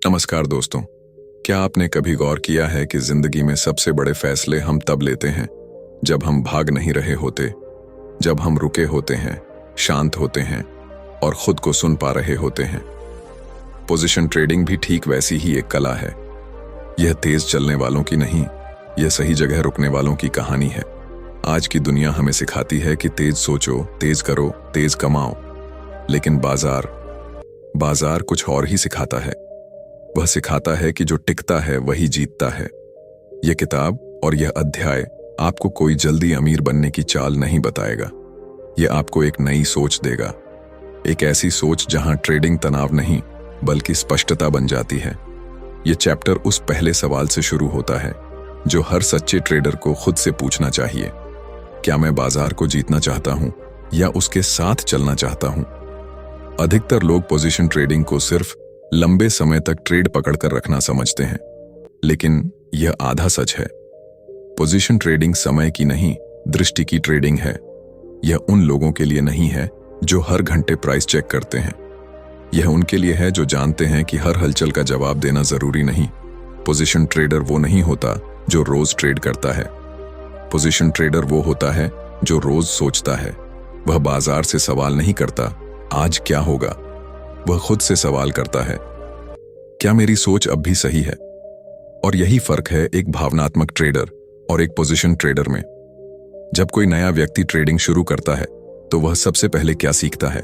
नमस्कार दोस्तों। क्या आपने कभी गौर किया है कि जिंदगी में सबसे बड़े फैसले हम तब लेते हैं जब हम भाग नहीं रहे होते, जब हम रुके होते हैं, शांत होते हैं और खुद को सुन पा रहे होते हैं। पोजीशन ट्रेडिंग भी ठीक वैसी ही एक कला है। यह तेज चलने वालों की नहीं, यह सही जगह रुकने वालों की कहानी है। आज की दुनिया हमें सिखाती है कि तेज सोचो, तेज करो, तेज कमाओ, लेकिन बाजार कुछ और ही सिखाता है। वह सिखाता है कि जो टिकता है वही जीतता है। यह किताब और यह अध्याय आपको कोई जल्दी अमीर बनने की चाल नहीं बताएगा। यह आपको एक नई सोच देगा, एक ऐसी सोच जहां ट्रेडिंग तनाव नहीं बल्कि स्पष्टता बन जाती है। यह चैप्टर उस पहले सवाल से शुरू होता है जो हर सच्चे ट्रेडर को खुद से पूछना चाहिए। क्या मैं बाजार को जीतना चाहता हूं या उसके साथ चलना चाहता हूं? अधिकतर लोग पोजीशन ट्रेडिंग को सिर्फ लंबे समय तक ट्रेड पकड़कर रखना समझते हैं, लेकिन यह आधा सच है। पोजीशन ट्रेडिंग समय की नहीं, दृष्टि की ट्रेडिंग है। यह उन लोगों के लिए नहीं है जो हर घंटे प्राइस चेक करते हैं। यह उनके लिए है जो जानते हैं कि हर हलचल का जवाब देना जरूरी नहीं। पोजीशन ट्रेडर वो नहीं होता जो रोज ट्रेड करता है। पोजीशन ट्रेडर वो होता है जो रोज सोचता है। वह बाजार से सवाल नहीं करता, आज क्या होगा। वह खुद से सवाल करता है, क्या मेरी सोच अब भी सही है? और यही फर्क है एक भावनात्मक ट्रेडर और एक पोजीशन ट्रेडर में। जब कोई नया व्यक्ति ट्रेडिंग शुरू करता है तो वह सबसे पहले क्या सीखता है?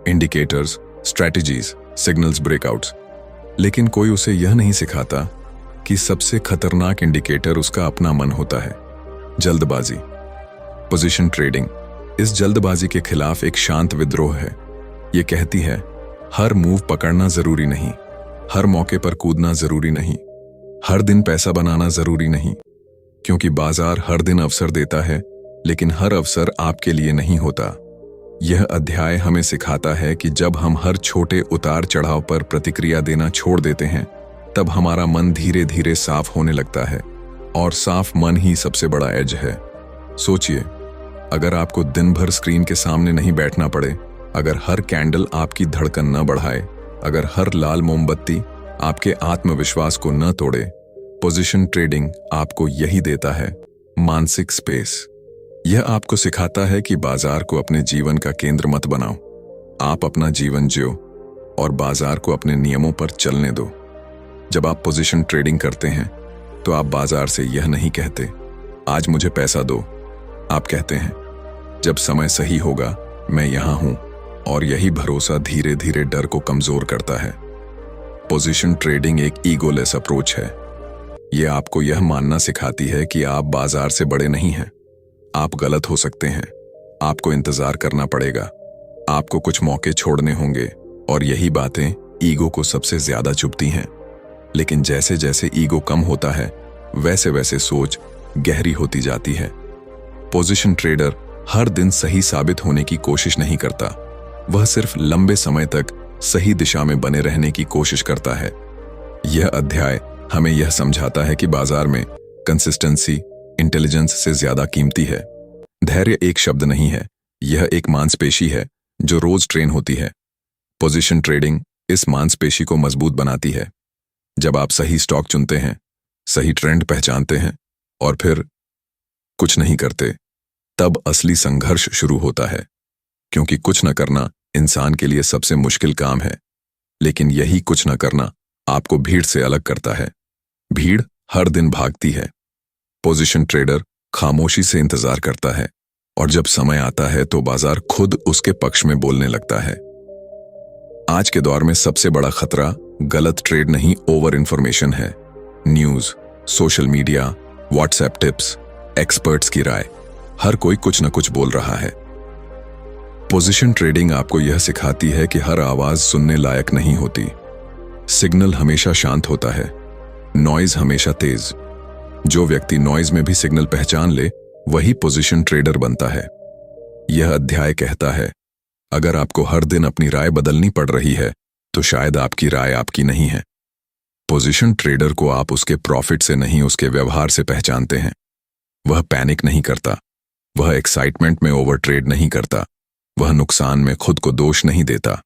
Indicators, strategies, signals, breakouts. लेकिन कोई उसे यह नहीं सिखाता कि सबसे खतरनाक इंडिकेटर उसका अपना मन होता है, जल्दबाजी। पोजीशन ट्रेडिंग इस जल्दबाजी के खिलाफ एक शांत विद्रोह है। यह कहती है, हर मूव पकड़ना जरूरी नहीं, हर मौके पर कूदना जरूरी नहीं, हर दिन पैसा बनाना जरूरी नहीं, क्योंकि बाजार हर दिन अवसर देता है, लेकिन हर अवसर आपके लिए नहीं होता। यह अध्याय हमें सिखाता है कि जब हम हर छोटे उतार चढ़ाव पर प्रतिक्रिया देना छोड़ देते हैं, तब हमारा मन धीरे धीरे साफ होने लगता है, और साफ मन ही सबसे बड़ा एज है। सोचिए, अगर आपको दिन भर स्क्रीन के सामने नहीं बैठना पड़े, अगर हर कैंडल आपकी धड़कन न बढ़ाए, अगर हर लाल मोमबत्ती आपके आत्मविश्वास को न तोड़े, पोजीशन ट्रेडिंग आपको यही देता है, मानसिक स्पेस। यह आपको सिखाता है कि बाजार को अपने जीवन का केंद्र मत बनाओ। आप अपना जीवन जियो और बाजार को अपने नियमों पर चलने दो। जब आप पोजीशन ट्रेडिंग करते हैं तो आप बाजार से यह नहीं कहते, आज मुझे पैसा दो। आप कहते हैं, जब समय सही होगा मैं यहां हूं। और यही भरोसा धीरे धीरे डर को कमजोर करता है। पोजीशन ट्रेडिंग एक ईगोलेस अप्रोच है। यह आपको यह मानना सिखाती है कि आप बाजार से बड़े नहीं हैं। आप गलत हो सकते हैं, आपको इंतजार करना पड़ेगा, आपको कुछ मौके छोड़ने होंगे, और यही बातें ईगो को सबसे ज्यादा चुभती हैं। लेकिन जैसे जैसे ईगो कम होता है, वैसे वैसे सोच गहरी होती जाती है। पोजीशन ट्रेडर हर दिन सही साबित होने की कोशिश नहीं करता, वह सिर्फ लंबे समय तक सही दिशा में बने रहने की कोशिश करता है। यह अध्याय हमें यह समझाता है कि बाजार में कंसिस्टेंसी इंटेलिजेंस से ज्यादा कीमती है। धैर्य एक शब्द नहीं है, यह एक मांसपेशी है जो रोज ट्रेन होती है। पोजीशन ट्रेडिंग इस मांसपेशी को मजबूत बनाती है। जब आप सही स्टॉक चुनते हैं, सही ट्रेंड पहचानते हैं और फिर कुछ नहीं करते, तब असली संघर्ष शुरू होता है। क्योंकि कुछ न करना इंसान के लिए सबसे मुश्किल काम है, लेकिन यही कुछ न करना आपको भीड़ से अलग करता है। भीड़ हर दिन भागती है, पोजीशन ट्रेडर खामोशी से इंतजार करता है, और जब समय आता है तो बाजार खुद उसके पक्ष में बोलने लगता है। आज के दौर में सबसे बड़ा खतरा गलत ट्रेड नहीं, ओवर इंफॉर्मेशन है। News, social media, WhatsApp tips, experts की राय, हर कोई कुछ न कुछ बोल रहा है। पोजीशन ट्रेडिंग आपको यह सिखाती है कि हर आवाज सुनने लायक नहीं होती। सिग्नल हमेशा शांत होता है, नॉइज हमेशा तेज। जो व्यक्ति नॉइज में भी सिग्नल पहचान ले, वही पोजीशन ट्रेडर बनता है। यह अध्याय कहता है, अगर आपको हर दिन अपनी राय बदलनी पड़ रही है तो शायद आपकी राय आपकी नहीं है। पोजीशन ट्रेडर को आप उसके प्रॉफिट से नहीं, उसके व्यवहार से पहचानते हैं। वह पैनिक नहीं करता, वह एक्साइटमेंट में ओवर ट्रेड नहीं करता, वह नुकसान में खुद को दोष नहीं देता।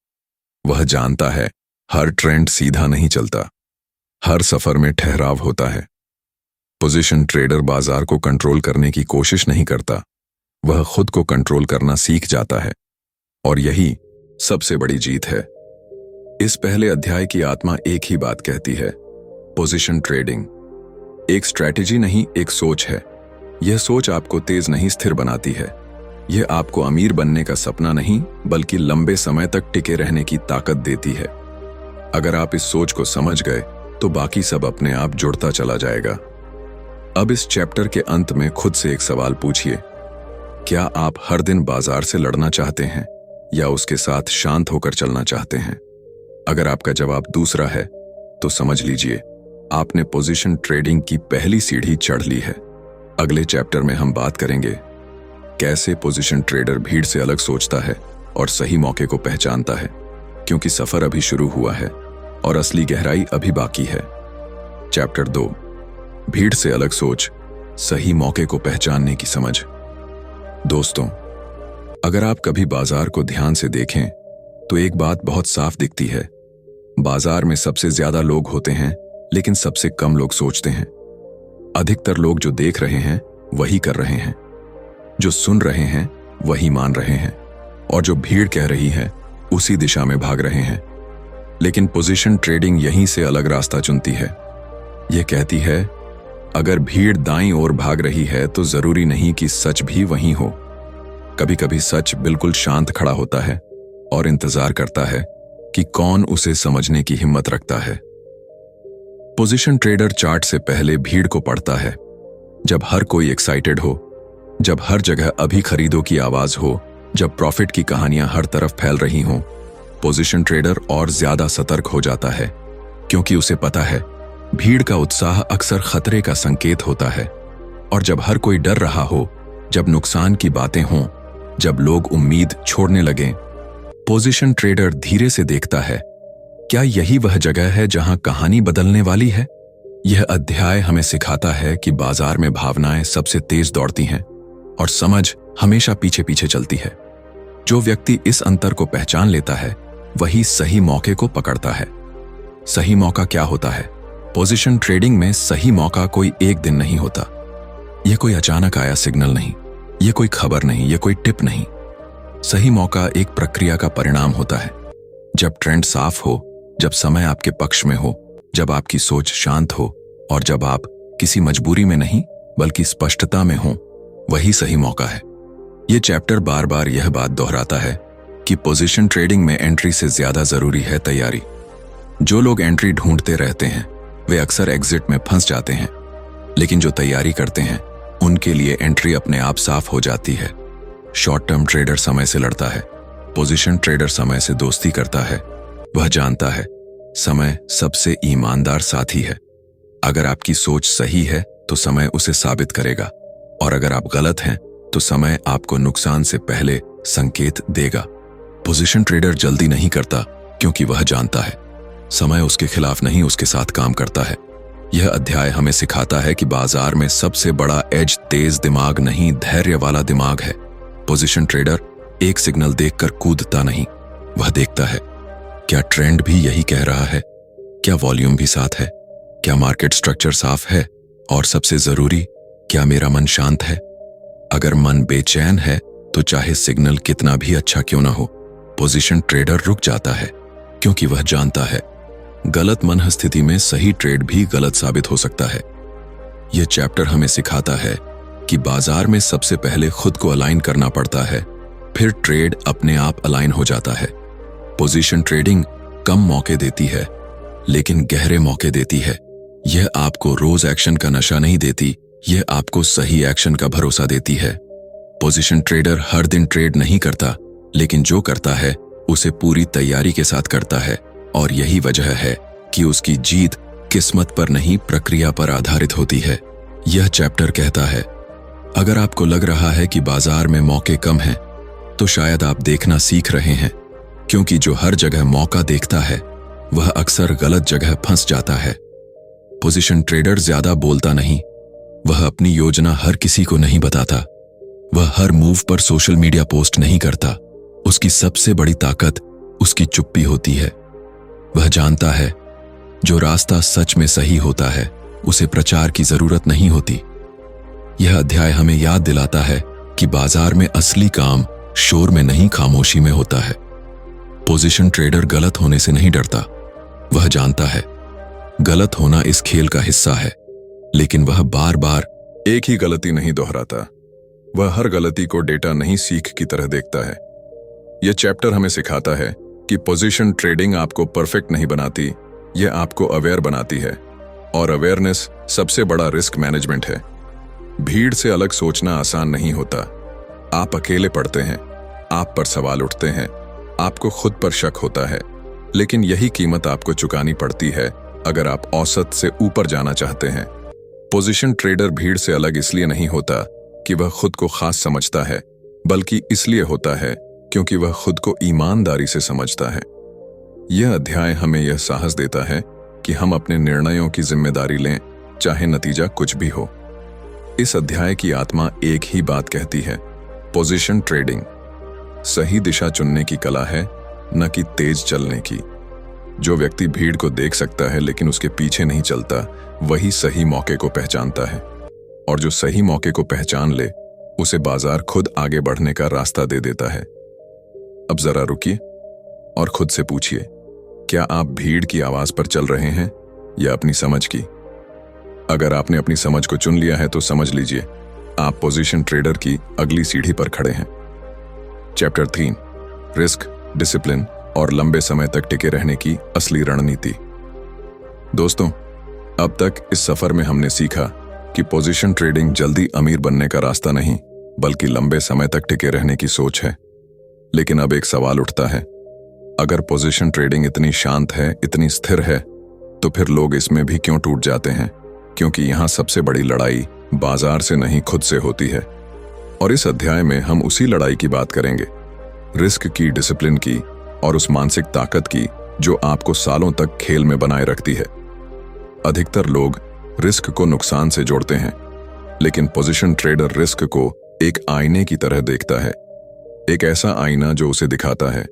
वह जानता है हर ट्रेंड सीधा नहीं चलता, हर सफर में ठहराव होता है। पोजीशन ट्रेडर बाजार को कंट्रोल करने की कोशिश नहीं करता, वह खुद को कंट्रोल करना सीख जाता है, और यही सबसे बड़ी जीत है। इस पहले अध्याय की आत्मा एक ही बात कहती है, पोजीशन ट्रेडिंग एक स्ट्रैटेजी नहीं, एक सोच है। यह सोच आपको तेज नहीं, स्थिर बनाती है। यह आपको अमीर बनने का सपना नहीं, बल्कि लंबे समय तक टिके रहने की ताकत देती है। अगर आप इस सोच को समझ गए तो बाकी सब अपने आप जुड़ता चला जाएगा। अब इस चैप्टर के अंत में खुद से एक सवाल पूछिए, क्या आप हर दिन बाजार से लड़ना चाहते हैं या उसके साथ शांत होकर चलना चाहते हैं? अगर आपका जवाब दूसरा है तो समझ लीजिए आपने पोजीशन ट्रेडिंग की पहली सीढ़ी चढ़ ली है। अगले चैप्टर में हम बात करेंगे कैसे पोजीशन ट्रेडर भीड़ से अलग सोचता है और सही मौके को पहचानता है, क्योंकि सफर अभी शुरू हुआ है और असली गहराई अभी बाकी है। चैप्टर 2, भीड़ से अलग सोच, सही मौके को पहचानने की समझ। दोस्तों, अगर आप कभी बाजार को ध्यान से देखें तो एक बात बहुत साफ दिखती है। बाजार में सबसे ज्यादा लोग होते हैं, लेकिन सबसे कम लोग सोचते हैं। अधिकतर लोग जो देख रहे हैं वही कर रहे हैं, जो सुन रहे हैं वही मान रहे हैं, और जो भीड़ कह रही है उसी दिशा में भाग रहे हैं। लेकिन पोजीशन ट्रेडिंग यहीं से अलग रास्ता चुनती है। यह कहती है, अगर भीड़ दाईं ओर भाग रही है तो जरूरी नहीं कि सच भी वहीं हो। कभी कभी सच बिल्कुल शांत खड़ा होता है और इंतजार करता है कि कौन उसे समझने की हिम्मत रखता है। पोजीशन ट्रेडर चार्ट से पहले भीड़ को पढ़ता है। जब हर कोई एक्साइटेड हो, जब हर जगह अभी खरीदो की आवाज हो, जब प्रॉफिट की कहानियां हर तरफ फैल रही हों, पोजीशन ट्रेडर और ज्यादा सतर्क हो जाता है, क्योंकि उसे पता है भीड़ का उत्साह अक्सर खतरे का संकेत होता है। और जब हर कोई डर रहा हो, जब नुकसान की बातें हों, जब लोग उम्मीद छोड़ने लगें, पोजीशन ट्रेडर धीरे से देखता है, क्या यही वह जगह है जहां कहानी बदलने वाली है? यह अध्याय हमें सिखाता है कि बाजार में भावनाएं सबसे तेज दौड़ती हैं और समझ हमेशा पीछे पीछे चलती है। जो व्यक्ति इस अंतर को पहचान लेता है वही सही मौके को पकड़ता है। सही मौका क्या होता है? पोजीशन ट्रेडिंग में सही मौका कोई एक दिन नहीं होता। यह कोई अचानक आया सिग्नल नहीं, यह कोई खबर नहीं, यह कोई टिप नहीं। सही मौका एक प्रक्रिया का परिणाम होता है। जब ट्रेंड साफ हो, जब समय आपके पक्ष में हो, जब आपकी सोच शांत हो, और जब आप किसी मजबूरी में नहीं बल्कि स्पष्टता में हो, वही सही मौका है। यह चैप्टर बार बार यह बात दोहराता है कि पोजीशन ट्रेडिंग में एंट्री से ज्यादा जरूरी है तैयारी। जो लोग एंट्री ढूंढते रहते हैं वे अक्सर एग्जिट में फंस जाते हैं, लेकिन जो तैयारी करते हैं उनके लिए एंट्री अपने आप साफ हो जाती है। शॉर्ट टर्म ट्रेडर समय से लड़ता है, पोजीशन ट्रेडर समय से दोस्ती करता है। वह जानता है समय सबसे ईमानदार साथी है। अगर आपकी सोच सही है तो समय उसे साबित करेगा, और अगर आप गलत हैं तो समय आपको नुकसान से पहले संकेत देगा। पोजीशन ट्रेडर जल्दी नहीं करता क्योंकि वह जानता है समय उसके खिलाफ नहीं, उसके साथ काम करता है। यह अध्याय हमें सिखाता है कि बाजार में सबसे बड़ा एज तेज दिमाग नहीं, धैर्य वाला दिमाग है। पोजीशन ट्रेडर एक सिग्नल देखकर कूदता नहीं, वह देखता है क्या ट्रेंड भी यही कह रहा है, क्या वॉल्यूम भी साथ है, क्या मार्केट स्ट्रक्चर साफ है, और सबसे जरूरी, क्या मेरा मन शांत है। अगर मन बेचैन है तो चाहे सिग्नल कितना भी अच्छा क्यों ना हो, पोजीशन ट्रेडर रुक जाता है, क्योंकि वह जानता है गलत मन स्थिति में सही ट्रेड भी गलत साबित हो सकता है। यह चैप्टर हमें सिखाता है कि बाजार में सबसे पहले खुद को अलाइन करना पड़ता है, फिर ट्रेड अपने आप अलाइन हो जाता है। पोजीशन ट्रेडिंग कम मौके देती है, लेकिन गहरे मौके देती है। यह आपको रोज एक्शन का नशा नहीं देती, यह आपको सही एक्शन का भरोसा देती है। पोजीशन ट्रेडर हर दिन ट्रेड नहीं करता, लेकिन जो करता है उसे पूरी तैयारी के साथ करता है, और यही वजह है कि उसकी जीत किस्मत पर नहीं, प्रक्रिया पर आधारित होती है। यह चैप्टर कहता है, अगर आपको लग रहा है कि बाजार में मौके कम हैं, तो शायद आप देखना सीख रहे हैं, क्योंकि जो हर जगह मौका देखता है वह अक्सर गलत जगह फंस जाता है। पोजीशन ट्रेडर ज्यादा बोलता नहीं, वह अपनी योजना हर किसी को नहीं बताता, वह हर मूव पर सोशल मीडिया पोस्ट नहीं करता। उसकी सबसे बड़ी ताकत उसकी चुप्पी होती है। वह जानता है जो रास्ता सच में सही होता है उसे प्रचार की जरूरत नहीं होती। यह अध्याय हमें याद दिलाता है कि बाजार में असली काम शोर में नहीं, खामोशी में होता है। पोजीशन ट्रेडर गलत होने से नहीं डरता। वह जानता है गलत होना इस खेल का हिस्सा है, लेकिन वह बार बार एक ही गलती नहीं दोहराता। वह हर गलती को डेटा नहीं सीख की तरह देखता है। यह चैप्टर हमें सिखाता है कि पोजीशन ट्रेडिंग आपको परफेक्ट नहीं बनाती, यह आपको अवेयर बनाती है, और अवेयरनेस सबसे बड़ा रिस्क मैनेजमेंट है। भीड़ से अलग सोचना आसान नहीं होता। आप अकेले पढ़ते हैं, आप पर सवाल उठते हैं, आपको खुद पर शक होता है, लेकिन यही कीमत आपको चुकानी पड़ती है अगर आप औसत से ऊपर जाना चाहते हैं। पोजीशन ट्रेडर भीड़ से अलग इसलिए नहीं होता कि वह खुद को खास समझता है, बल्कि इसलिए होता है क्योंकि वह खुद को ईमानदारी से समझता है। यह अध्याय हमें यह साहस देता है कि हम अपने निर्णयों की जिम्मेदारी लें, चाहे नतीजा कुछ भी हो। इस अध्याय की आत्मा एक ही बात कहती है, पोजीशन ट्रेडिंग सही दिशा चुनने की कला है, न कि तेज चलने की। जो व्यक्ति भीड़ को देख सकता है लेकिन उसके पीछे नहीं चलता, वही सही मौके को पहचानता है, और जो सही मौके को पहचान ले उसे बाजार खुद आगे बढ़ने का रास्ता दे देता है। अब जरा रुकिए और खुद से पूछिए, क्या आप भीड़ की आवाज पर चल रहे हैं या अपनी समझ की? अगर आपने अपनी समझ को चुन लिया है तो समझ लीजिए आप पोजीशन ट्रेडर की अगली सीढ़ी पर खड़े हैं। चैप्टर 3, रिस्क, डिसिप्लिन और लंबे समय तक टिके रहने की असली रणनीति। दोस्तों, अब तक इस सफर में हमने सीखा कि पोजीशन ट्रेडिंग जल्दी अमीर बनने का रास्ता नहीं, बल्कि लंबे समय तक टिके रहने की सोच है। लेकिन अब एक सवाल उठता है, अगर पोजीशन ट्रेडिंग इतनी शांत है, इतनी स्थिर है, तो फिर लोग इसमें भी क्यों टूट जाते हैं? क्योंकि यहां सबसे बड़ी लड़ाई बाजार से नहीं, खुद से होती है। और इस अध्याय में हम उसी लड़ाई की बात करेंगे, रिस्क की, डिसिप्लिन की और उस मानसिक ताकत की जो आपको सालों तक खेल में बनाए रखती है। अधिकतर लोग रिस्क को नुकसान से जोड़ते हैं, लेकिन पोजीशन ट्रेडर रिस्क को एक आईने की तरह देखता है, एक ऐसा आईना जो उसे दिखाता है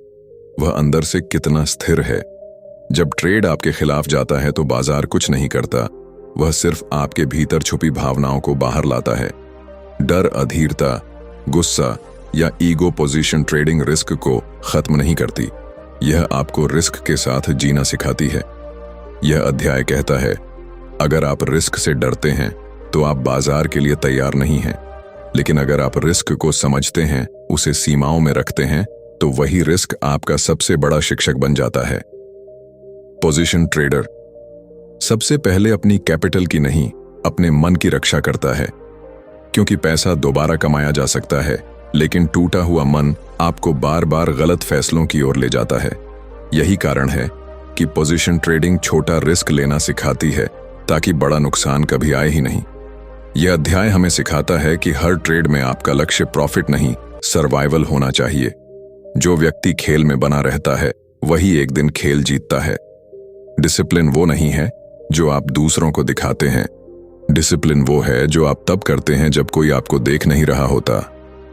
वह अंदर से कितना स्थिर है। जब ट्रेड आपके खिलाफ जाता है तो बाजार कुछ नहीं करता, वह सिर्फ आपके भीतर छुपी भावनाओं को बाहर लाता है। डर, अधीरता, गुस्सा या ईगो पोजीशन ट्रेडिंग रिस्क को खत्म नहीं करती, यह आपको रिस्क के साथ जीना सिखाती है। यह अध्याय कहता है, अगर आप रिस्क से डरते हैं तो आप बाजार के लिए तैयार नहीं हैं, लेकिन अगर आप रिस्क को समझते हैं, उसे सीमाओं में रखते हैं, तो वही रिस्क आपका सबसे बड़ा शिक्षक बन जाता है। पोजीशन ट्रेडर सबसे पहले अपनी कैपिटल की नहीं, अपने मन की रक्षा करता है, क्योंकि पैसा दोबारा कमाया जा सकता है, लेकिन टूटा हुआ मन आपको बार बार गलत फैसलों की ओर ले जाता है। यही कारण है कि पोजीशन ट्रेडिंग छोटा रिस्क लेना सिखाती है, ताकि बड़ा नुकसान कभी आए ही नहीं। यह अध्याय हमें सिखाता है कि हर ट्रेड में आपका लक्ष्य प्रॉफिट नहीं, सर्वाइवल होना चाहिए। जो व्यक्ति खेल में बना रहता है वही एक दिन खेल जीतता है। डिसिप्लिन वो नहीं है जो आप दूसरों को दिखाते हैं, डिसिप्लिन वो है जो आप तब करते हैं जब कोई आपको देख नहीं रहा होता,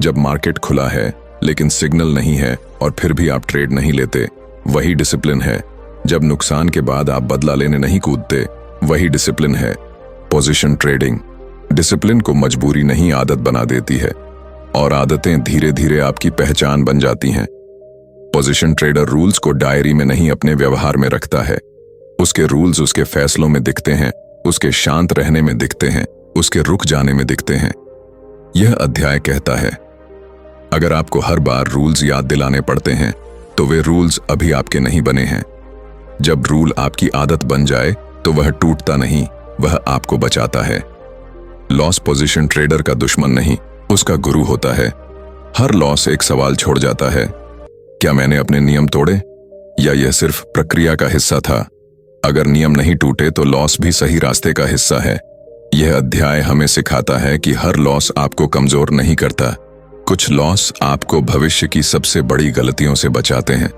जब मार्केट खुला है लेकिन सिग्नल नहीं है और फिर भी आप ट्रेड नहीं लेते, वही डिसिप्लिन है। जब नुकसान के बाद आप बदला लेने नहीं कूदते, वही डिसिप्लिन है। पोजीशन ट्रेडिंग डिसिप्लिन को मजबूरी नहीं, आदत बना देती है, और आदतें धीरे धीरे आपकी पहचान बन जाती हैं। पोजीशन ट्रेडर रूल्स को डायरी में नहीं, अपने व्यवहार में रखता है। उसके रूल्स उसके फैसलों में दिखते हैं, उसके शांत रहने में दिखते हैं, उसके रुक जाने में दिखते हैं। यह अध्याय कहता है, अगर आपको हर बार रूल्स याद दिलाने पड़ते हैं तो वे रूल्स अभी आपके नहीं बने हैं। जब रूल आपकी आदत बन जाए तो वह टूटता नहीं, वह आपको बचाता है। लॉस पोजीशन ट्रेडर का दुश्मन नहीं, उसका गुरु होता है। हर लॉस एक सवाल छोड़ जाता है, क्या मैंने अपने नियम तोड़े या यह सिर्फ प्रक्रिया का हिस्सा था? अगर नियम नहीं टूटे तो लॉस भी सही रास्ते का हिस्सा है। यह अध्याय हमें सिखाता है कि हर लॉस आपको कमजोर नहीं करता, कुछ लॉस आपको भविष्य की सबसे बड़ी गलतियों से बचाते हैं।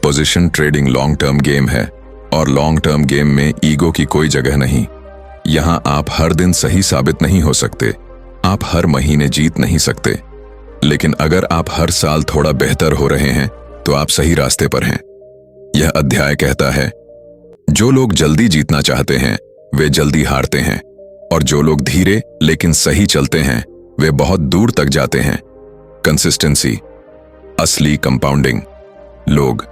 Position trading long term game है, और लॉन्ग टर्म गेम में ईगो की कोई जगह नहीं। यहां आप हर दिन सही साबित नहीं हो सकते, आप हर महीने जीत नहीं सकते, लेकिन अगर आप हर साल थोड़ा बेहतर हो रहे हैं तो आप सही रास्ते पर हैं। यह अध्याय कहता है, जो लोग जल्दी जीतना चाहते हैं वे जल्दी हारते हैं, और जो लोग धीरे लेकिन सही चलते हैं वे बहुत दूर तक जाते हैं। कंसिस्टेंसी, असली कंपाउंडिंग। लोग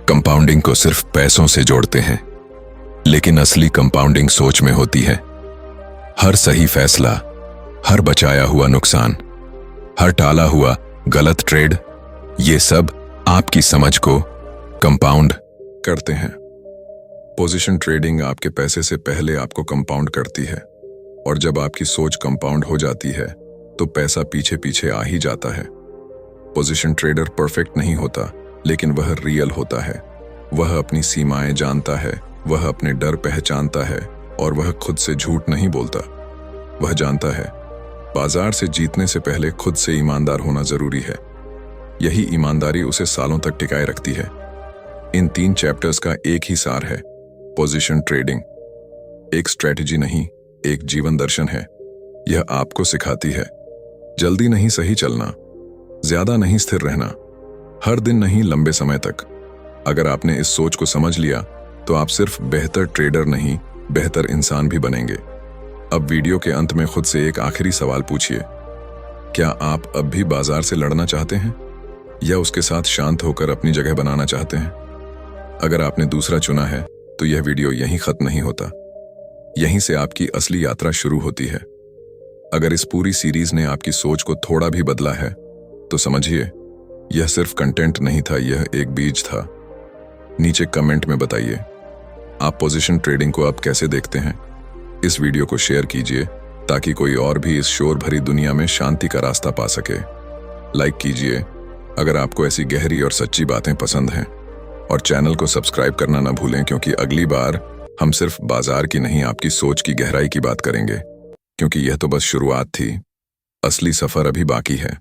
कंपाउंडिंग को सिर्फ पैसों से जोड़ते हैं, लेकिन असली कंपाउंडिंग सोच में होती है। हर सही फैसला, हर बचाया हुआ नुकसान, हर टाला हुआ गलत ट्रेड, ये सब आपकी समझ को कंपाउंड करते हैं। पोजीशन ट्रेडिंग आपके पैसे से पहले आपको कंपाउंड करती है, और जब आपकी सोच कंपाउंड हो जाती है तो पैसा पीछे पीछे आ ही जाता है। पोजीशन ट्रेडर परफेक्ट नहीं होता, लेकिन वह रियल होता है। वह अपनी सीमाएं जानता है, वह अपने डर पहचानता है, और वह खुद से झूठ नहीं बोलता। वह जानता है बाजार से जीतने से पहले खुद से ईमानदार होना जरूरी है। यही ईमानदारी उसे सालों तक टिकाए रखती है। इन 3 चैप्टर्स का एक ही सार है, पोजीशन ट्रेडिंग एक स्ट्रेटजी नहीं, एक जीवन दर्शन है। यह आपको सिखाती है जल्दी नहीं सही चलना, ज्यादा नहीं स्थिर रहना, हर दिन नहीं लंबे समय तक। अगर आपने इस सोच को समझ लिया तो आप सिर्फ बेहतर ट्रेडर नहीं, बेहतर इंसान भी बनेंगे। अब वीडियो के अंत में खुद से एक आखिरी सवाल पूछिए, क्या आप अब भी बाजार से लड़ना चाहते हैं, या उसके साथ शांत होकर अपनी जगह बनाना चाहते हैं? अगर आपने दूसरा चुना है तो यह वीडियो यहीं खत्म नहीं होता। यहीं से आपकी असली यात्रा शुरू होती है। अगर इस पूरी सीरीज ने आपकी सोच को थोड़ा भी बदला है तो समझिए यह सिर्फ कंटेंट नहीं था, यह एक बीज था। नीचे कमेंट में बताइए आप पोजीशन ट्रेडिंग को अब कैसे देखते हैं। इस वीडियो को शेयर कीजिए ताकि कोई और भी इस शोर भरी दुनिया में शांति का रास्ता पा सके। लाइक कीजिए अगर आपको ऐसी गहरी और सच्ची बातें पसंद हैं, और चैनल को सब्सक्राइब करना ना भूलें, क्योंकि अगली बार हम सिर्फ बाजार की नहीं आपकी सोच की गहराई की बात करेंगे, क्योंकि यह तो बस शुरुआत थी, असली सफर अभी बाकी है।